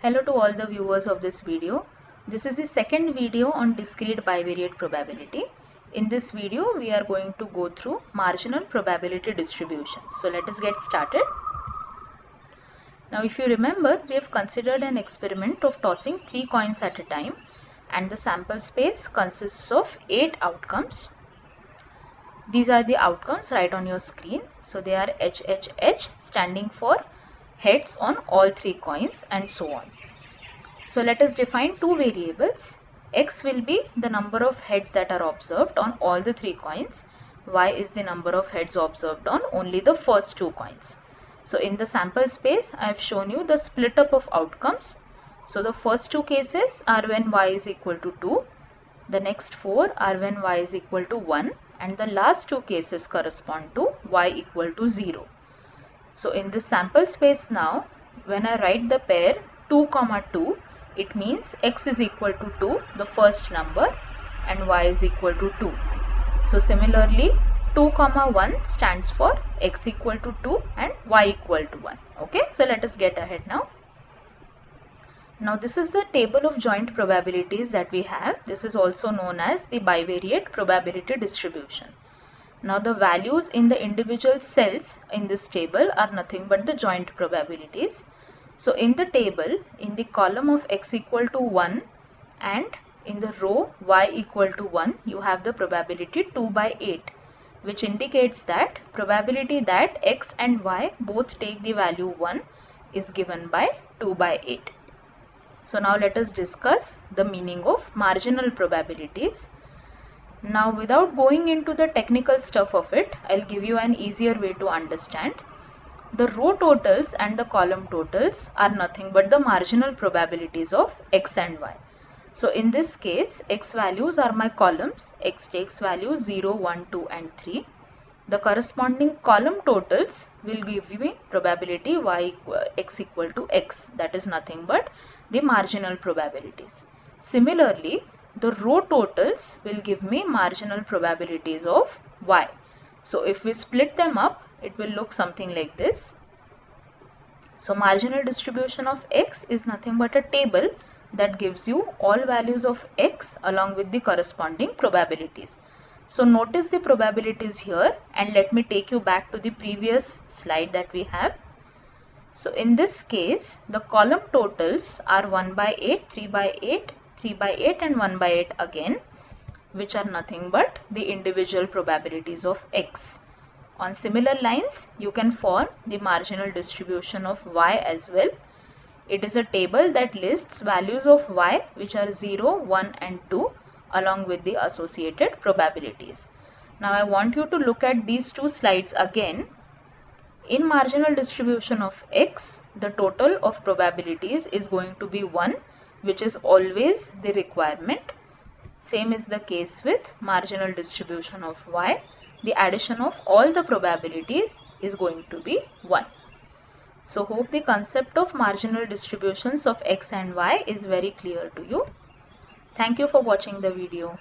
Hello to all the viewers of this video. This is the second video on discrete bivariate probability. In this video, we are going to go through marginal probability distributions. So let us get started. Now if you remember, we have considered an experiment of tossing 3 coins at a time, and the sample space consists of 8 outcomes. These are the outcomes right on your screen. So they are HHH, standing for heads on all 3 coins, and so on. So let us define two variables. X will be the number of heads that are observed on all the 3 coins. Y is the number of heads observed on only the first 2 coins. So in the sample space, I have shown you the split up of outcomes. So the first 2 cases are when y is equal to 2. The next 4 are when y is equal to 1. And the last 2 cases correspond to y equal to 0. So in this sample space now, when I write the pair 2, 2, it means x is equal to 2, the first number, and y is equal to 2. So similarly, 2, 1 stands for x equal to 2 and y equal to 1. Okay, so let us get ahead now. Now this is the table of joint probabilities that we have. This is also known as the bivariate probability distribution. Now the values in the individual cells in this table are nothing but the joint probabilities. So in the table, in the column of x equal to 1 and in the row y equal to 1, you have the probability 2 by 8, which indicates that probability that x and y both take the value 1 is given by 2 by 8. So now let us discuss the meaning of marginal probabilities. Now without going into the technical stuff of it, I'll give you an easier way to understand. The row totals and the column totals are nothing but the marginal probabilities of x and y. So in this case, x values are my columns. X takes values 0, 1, 2 and 3. The corresponding column totals will give me probability x equal to x. That is nothing but the marginal probabilities. Similarly, the row totals will give me marginal probabilities of y. So if we split them up, it will look something like this. So marginal distribution of x is nothing but a table that gives you all values of x along with the corresponding probabilities. So notice the probabilities here, and let me take you back to the previous slide that we have. So in this case, the column totals are 1 by 8, 3 by 8, 3 by 8 and 1 by 8 again, which are nothing but the individual probabilities of x. On similar lines, you can form the marginal distribution of y as well. It is a table that lists values of y which are 0, 1 and 2 along with the associated probabilities. Now I want you to look at these two slides again. In marginal distribution of x, the total of probabilities is going to be 1, which is always the requirement. Same is the case with marginal distribution of y. The addition of all the probabilities is going to be 1. So hope the concept of marginal distributions of x and y is very clear to you. Thank you for watching the video.